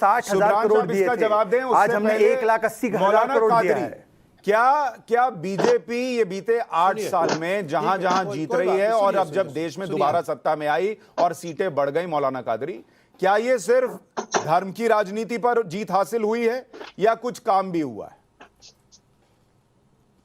60,000 करोड़ दिए थे। जवाब दें। आज हमने 1,80,000 करोड़ दिया है। क्या बीजेपी ये बीते 8 साल में जहां जहां जीत रही है और अब जब देश में दोबारा सत्ता में आई और सीटें बढ़ गई, मौलाना कादरी, क्या ये सिर्फ धर्म की राजनीति पर जीत हासिल हुई है या कुछ काम भी हुआ है?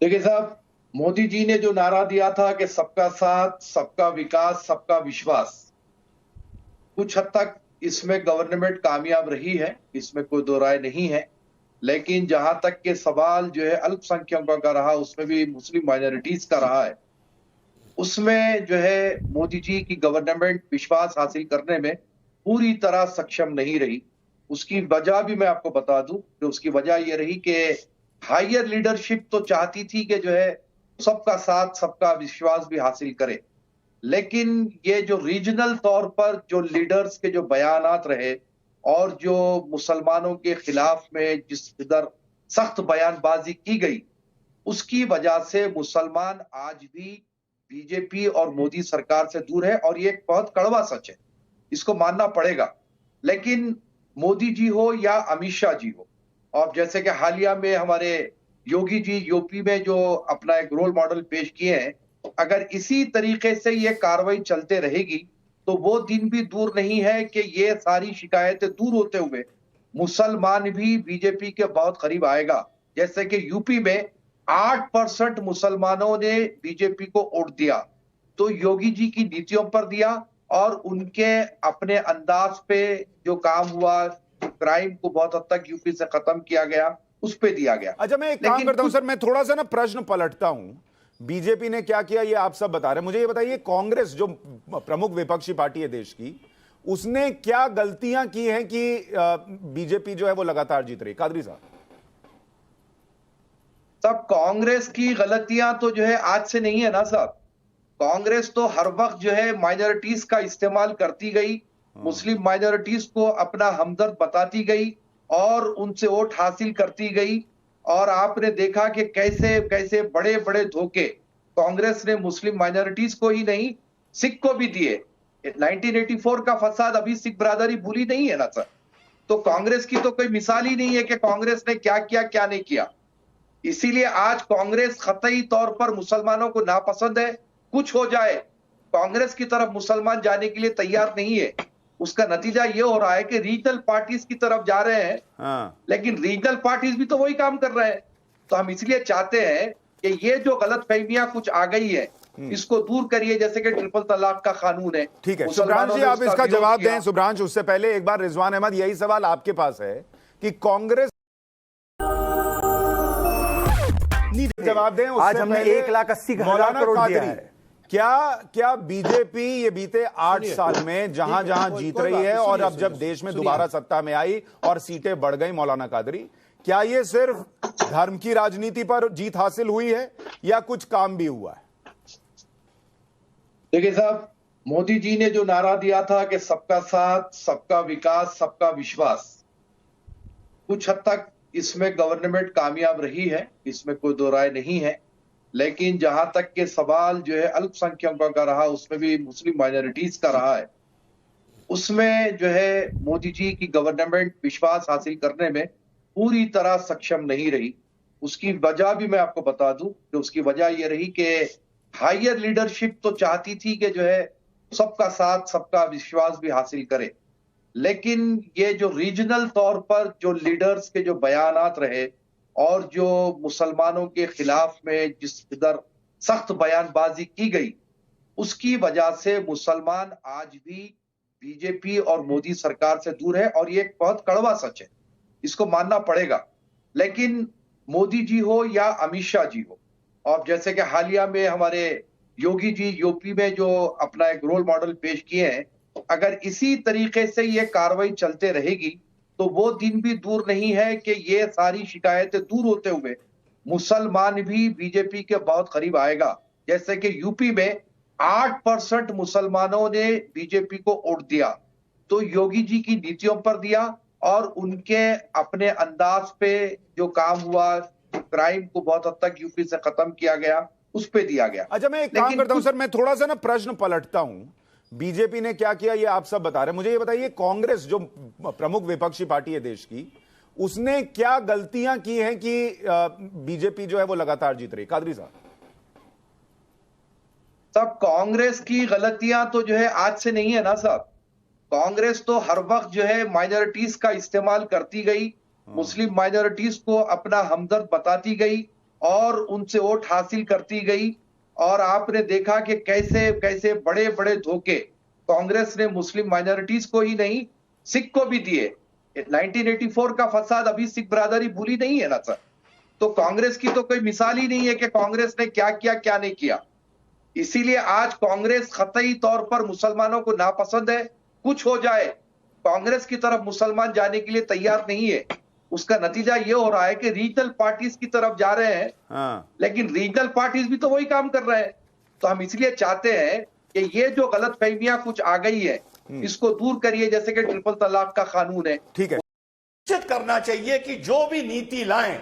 देखिए साहब, मोदी जी ने जो नारा दिया था कि सबका साथ, सबका विकास, सबका विश्वास, कुछ हद तक इसमें गवर्नमेंट कामयाब रही है, इसमें कोई दो राय नहीं है। लेकिन जहां तक के सवाल जो है अल्पसंख्यकों का रहा, उसमें भी मुस्लिम माइनॉरिटीज का रहा है, उसमें जो है मोदी जी की गवर्नमेंट विश्वास हासिल करने में पूरी तरह सक्षम नहीं रही। उसकी वजह भी मैं आपको बता दूं कि उसकी वजह यह रही कि हायर लीडरशिप तो चाहती थी कि जो है सबका साथ, सबका विश्वास भी हासिल करे, लेकिन ये जो रीजनल तौर पर जो लीडर्स के जो बयानात रहे और जो मुसलमानों के खिलाफ में जिस इधर सख्त बयानबाजी की गई, उसकी वजह से मुसलमान आज भी बीजेपी और मोदी सरकार से दूर है। और ये एक बहुत कड़वा सच है, इसको मानना पड़ेगा। लेकिन मोदी जी हो या अमित शाह जी हो, और जैसे कि हालिया में हमारे योगी जी यूपी में जो अपना एक रोल मॉडल पेश किए हैं, अगर इसी तरीके से ये कार्रवाई चलते रहेगी तो वो दिन भी दूर नहीं है कि ये सारी शिकायतें दूर होते हुए मुसलमान भी बीजेपी के बहुत करीब आएगा। जैसे कि यूपी में 8% मुसलमानों ने बीजेपी को वोट दिया, तो योगी जी की नीतियों पर दिया और उनके अपने अंदाज पे जो काम हुआ, क्राइम को बहुत हद तक यूपी से खत्म किया गया, उस पे दिया गया। अच्छा, मैं एक काम करता हूं सर, मैं थोड़ा सा ना प्रश्न पलटता हूं। बीजेपी ने क्या किया ये आप सब बता रहे हैं, मुझे ये बताइए कांग्रेस जो प्रमुख विपक्षी पार्टी है देश की, उसने क्या गलतियां की हैं कि बीजेपी जो है वो लगातार जीत रही? कादरी साहब कांग्रेस की गलतियां तो जो है आज से नहीं है ना साहब। कांग्रेस तो हर वक्त जो है माइनॉरिटीज का इस्तेमाल करती गई, मुस्लिम माइनॉरिटीज को अपना हमदर्द बताती गई और उनसे वोट हासिल करती गई। और आपने देखा कि कैसे कैसे बड़े बड़े धोखे कांग्रेस ने मुस्लिम माइनॉरिटीज को ही नहीं, सिख को भी दिए। 1984 का फसाद अभी सिख बरादरी भूली नहीं है ना सर। तो कांग्रेस की तो कोई मिसाल ही नहीं है कि कांग्रेस ने क्या किया क्या नहीं किया। इसीलिए आज कांग्रेस कतई तौर पर मुसलमानों को नापसंद है। कुछ हो जाए, कांग्रेस की तरफ मुसलमान जाने के लिए तैयार नहीं है। उसका नतीजा ये हो रहा है कि रीजनल पार्टीज की तरफ जा रहे हैं, लेकिन रीजनल पार्टीज भी तो वही काम कर रहे हैं। तो हम इसलिए चाहते हैं कि ये जो गलतफहमियां कुछ आ गई है, इसको दूर करिए, जैसे कि ट्रिपल तलाक का कानून है। ठीक है सुब्रांश जी, आप इसका जवाब दें। सुब्रांश, उससे पहले एक बार रिजवान अहमद, यही सवाल आपके पास है कि कांग्रेस जवाब दें। आज हमने 1,80,000 करोड़ दिया है। क्या बीजेपी ये बीते 8 साल में जहां जहां जीत रही है और अब जब देश में दोबारा सत्ता में आई और सीटें बढ़ गई, मौलाना कादरी, क्या ये सिर्फ धर्म की राजनीति पर जीत हासिल हुई है या कुछ काम भी हुआ है? देखिए साहब, मोदी जी ने जो नारा दिया था कि सबका साथ, सबका विकास, सबका विश्वास, कुछ हद तक इसमें गवर्नमेंट कामयाब रही है, इसमें कोई दो राय नहीं है। लेकिन जहां तक के सवाल जो है अल्पसंख्यकों का रहा, उसमें भी मुस्लिम माइनॉरिटीज का रहा है, उसमें जो है मोदी जी की गवर्नमेंट विश्वास हासिल करने में पूरी तरह सक्षम नहीं रही। उसकी वजह भी मैं आपको बता दूं कि उसकी वजह यह रही कि हायर लीडरशिप तो चाहती थी कि जो है सबका साथ, सबका विश्वास भी हासिल करे, लेकिन ये जो रीजनल तौर पर जो लीडर्स के जो बयानात रहे और जो मुसलमानों के खिलाफ में जिस इधर सख्त बयानबाजी की गई, उसकी वजह से मुसलमान आज भी बीजेपी और मोदी सरकार से दूर है। और ये एक बहुत कड़वा सच है, इसको मानना पड़ेगा। लेकिन मोदी जी हो या अमित शाह जी हो, और जैसे कि हालिया में हमारे योगी जी यूपी में जो अपना एक रोल मॉडल पेश किए हैं, अगर इसी तरीके से ये कार्रवाई चलते रहेगी तो वो दिन भी दूर नहीं है कि ये सारी शिकायतें दूर होते हुए मुसलमान भी बीजेपी के बहुत करीब आएगा। जैसे कि यूपी में 8% मुसलमानों ने बीजेपी को वोट दिया, तो योगी जी की नीतियों पर दिया और उनके अपने अंदाज पे जो काम हुआ, क्राइम को बहुत हद तक यूपी से खत्म किया गया, उस पे दिया गया। अच्छा, मैं एक काम करता हूं सर, मैं थोड़ा सा ना प्रश्न पलटता हूं। बीजेपी ने क्या किया ये आप सब बता रहे हैं। मुझे ये बताइए, कांग्रेस जो प्रमुख विपक्षी पार्टी है देश की, उसने क्या गलतियां की हैं कि बीजेपी जो है वो लगातार जीत रही? कादरी साहब। तब कांग्रेस की गलतियां तो जो है आज से नहीं है ना साहब। कांग्रेस तो हर वक्त जो है माइनॉरिटीज का इस्तेमाल करती गई, मुस्लिम माइनॉरिटीज को अपना हमदर्द बताती गई और उनसे वोट हासिल करती गई। और आपने देखा कि कैसे कैसे बड़े बड़े धोखे कांग्रेस ने मुस्लिम माइनॉरिटीज को ही नहीं, सिख को भी दिए। 1984 का फसाद अभी सिख बरादरी भूली नहीं है ना सर। तो कांग्रेस की तो कोई मिसाल ही नहीं है कि कांग्रेस ने क्या किया क्या नहीं किया। इसीलिए आज कांग्रेस कतई तौर पर मुसलमानों को नापसंद है। कुछ हो जाए, कांग्रेस की तरफ मुसलमान जाने के लिए तैयार नहीं है। उसका नतीजा ये हो रहा है कि रीजनल पार्टीज की तरफ जा रहे हैं, लेकिन रीजनल पार्टीज भी तो वही काम कर रहे हैं। तो हम इसलिए चाहते हैं कि ये जो गलतफहमियां कुछ आ गई है, इसको दूर करिए, जैसे कि ट्रिपल तलाक का कानून है। ठीक है, निश्चित करना चाहिए कि जो भी नीति लाएं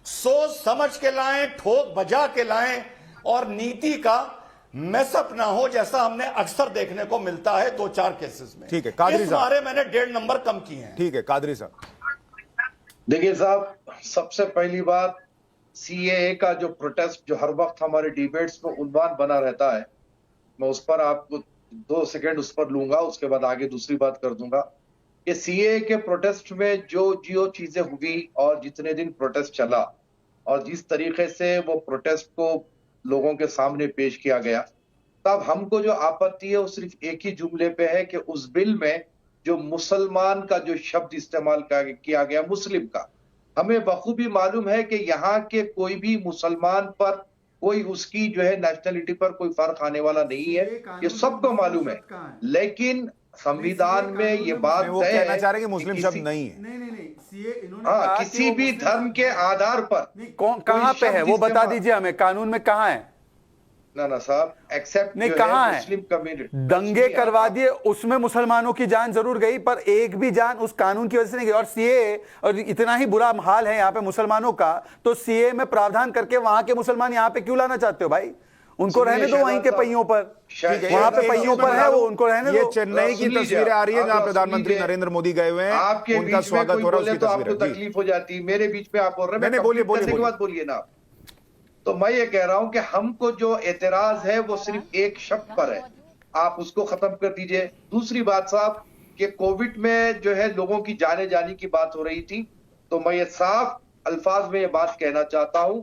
सोच समझ के लाएं, ठोक बजा के लाएं और नीति का मैसअप ना हो, जैसा हमने अक्सर देखने को मिलता है 2-4 केसेस में। ठीक है कादरी साहब, बारे मैंने 1.5 नंबर कम किए हैं। ठीक है कादरी साहब। देखिए साहब, सबसे पहली बात, सीएए का जो प्रोटेस्ट जो हर वक्त हमारे डिबेट्स में उन्वान बना रहता है, मैं उस पर आपको 2 सेकंड उस पर लूंगा, उसके बाद आगे दूसरी बात कर दूंगा। कि सीएए के प्रोटेस्ट में जो चीजें हुई और जितने दिन प्रोटेस्ट चला और जिस तरीके से वो प्रोटेस्ट को लोगों के सामने पेश किया गया, तब हमको जो आपत्ति है वो सिर्फ एक ही जुमले पे है कि उस बिल में जो मुसलमान का जो शब्द इस्तेमाल किया गया, मुस्लिम का, हमें बखूबी मालूम है कि यहाँ के कोई भी मुसलमान पर कोई उसकी जो है नेशनलिटी पर कोई फर्क आने वाला नहीं है, ये सबको मालूम है। लेकिन संविधान में ये बात वो कहना चाह रहे हैं कि मुस्लिम शब्द नहीं है। नहीं, हाँ, किसी भी धर्म के आधार पर कहां पे है वो बता दीजिए हमें, कानून में कहां है? ना साहब, एक्सेप्ट नहीं, कहां है? मुस्लिम कम्युनिटी दंगे करवा दिए, उसमें मुसलमानों की जान जरूर गई, पर एक भी जान उस कानून की वजह से नहीं गई। और सीए, और इतना ही बुरा हाल है यहाँ पे मुसलमानों का, तो सीए में प्रावधान करके वहां के मुसलमान यहाँ पे क्यों लाना चाहते हो भाई? उनको रहने दो वहीं के पहियों पर, वहां पे पहियों पर है वो, उनको रहने दो। ये चेन्नई की तस्वीरें आ रही है जहां प्रधानमंत्री नरेंद्र मोदी गए हुए हैं, आपके उनका स्वागत हो रहा है, तो आपको तकलीफ हो जाती है। मेरे बीच में आप बोल रहे हैं, बोलिए ना। तो मैं ये कह रहा हूं कि हमको जो एतराज है वो सिर्फ एक शब्द पर है, आप उसको खत्म कर दीजिए। दूसरी बात साहब, कि कोविड में जो है लोगों की जाने जाने की बात हो रही थी, तो मैं ये साफ अल्फाज में ये बात कहना चाहता हूं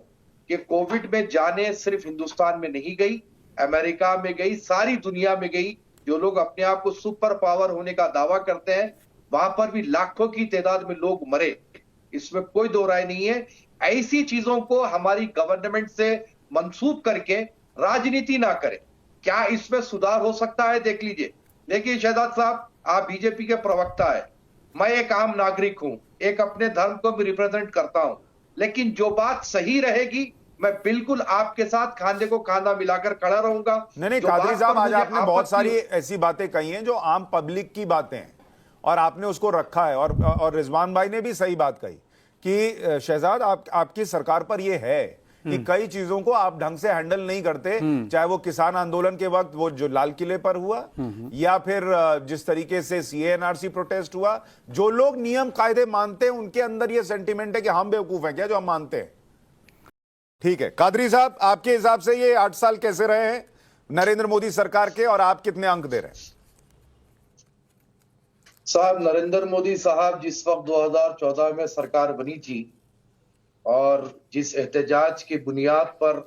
कि कोविड में जाने सिर्फ हिंदुस्तान में नहीं गई, अमेरिका में गई, सारी दुनिया में गई। जो लोग अपने आप को सुपर पावर होने का दावा करते हैं, वहां पर भी लाखों की तादाद में लोग मरे, इसमें कोई दो राय नहीं है। ऐसी चीजों को हमारी गवर्नमेंट से मंसूब करके राजनीति ना करें। क्या इसमें सुधार हो सकता है? देख लीजिए। देखिए शहजाद साहब, आप बीजेपी के प्रवक्ता है, मैं एक आम नागरिक हूं, एक अपने धर्म को भी रिप्रेजेंट करता हूं, लेकिन जो बात सही रहेगी मैं बिल्कुल आपके साथ खांधे को खांधा मिलाकर खड़ा रहूंगा। नहीं कादरी साहब, आज आपने बहुत सारी ऐसी बातें कही हैं जो आम पब्लिक की बातें हैं और आपने उसको रखा है, और रिजवान भाई ने भी सही बात कही कि शहजाद आपकी सरकार पर यह है कि कई चीजों को आप ढंग से हैंडल नहीं करते, चाहे वो किसान आंदोलन के वक्त वो जो लाल किले पर हुआ, या फिर जिस तरीके से सीएनआरसी प्रोटेस्ट हुआ। जो लोग नियम कायदे मानते हैं उनके अंदर ये सेंटीमेंट है कि हम बेवकूफ हैं क्या जो हम मानते हैं। ठीक है कादरी साहब, आपके हिसाब से ये 8 साल कैसे रहे हैं नरेंद्र मोदी सरकार के, और आप कितने अंक दे रहे हैं? साहब, नरेंद्र मोदी साहब जिस वक्त 2014 में सरकार बनी थी और जिस एहतजाज की बुनियाद पर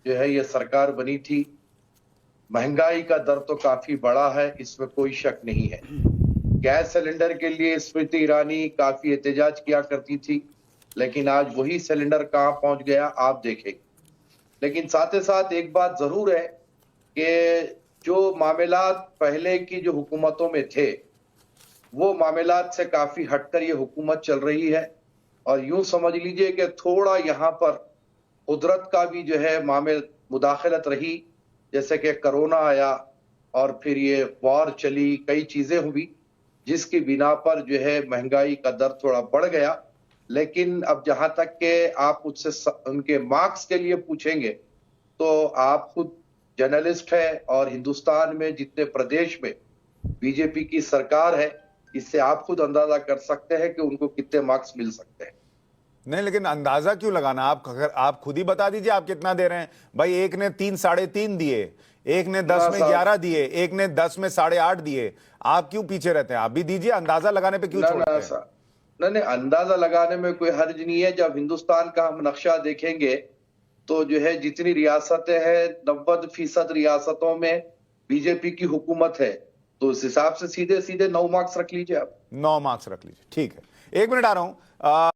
जो है ये सरकार बनी थी, महंगाई का दर तो काफी बड़ा है, इसमें कोई शक नहीं है। गैस सिलेंडर के लिए स्मृति ईरानी काफी एहतजाज किया करती थी, लेकिन आज वही सिलेंडर कहां पहुंच गया आप देखें। लेकिन साथ ही साथ एक बात जरूर है कि जो मामलात पहले की जो हुकूमतों में थे, वो मामलात से काफी हटकर ये हुकूमत चल रही है। और यूं समझ लीजिए कि थोड़ा यहाँ पर कुदरत का भी जो है मुदाखलत रही, जैसे कि कोरोना आया और फिर ये वॉर चली, कई चीजें हुई जिसकी बिना पर जो है महंगाई का दर थोड़ा बढ़ गया। लेकिन अब जहां तक के आप मुझसे उनके मार्क्स के लिए पूछेंगे तो आप खुद जर्नलिस्ट है और हिंदुस्तान में जितने प्रदेश में बीजेपी की सरकार है, इससे आप खुद अंदाजा कर सकते हैं कि उनको कितने मार्क्स मिल सकते हैं। नहीं, लेकिन अंदाजा क्यों लगाना? आप अगर आप खुद ही बता दीजिए आप कितना दे रहे हैं भाई। एक ने 3 साढ़े 3 दिए, एक ने 10 में 11 दिए, एक ने 10 में 8.5 दिए। आप क्यों पीछे रहते हैं? आप भी दीजिए, अंदाजा लगाने पे क्यों छोड़ते हैं? नहीं, अंदाजा लगाने में कोई हर्ज नहीं है। जब हिंदुस्तान का हम नक्शा देखेंगे तो जो है जितनी रियासतें हैं 90% रियासतों में बीजेपी की हुकूमत है, तो उस हिसाब से सीधे सीधे 9 मार्क्स रख लीजिए आप। 9 मार्क्स रख लीजिए, ठीक है। 1 मिनट आ रहा हूं।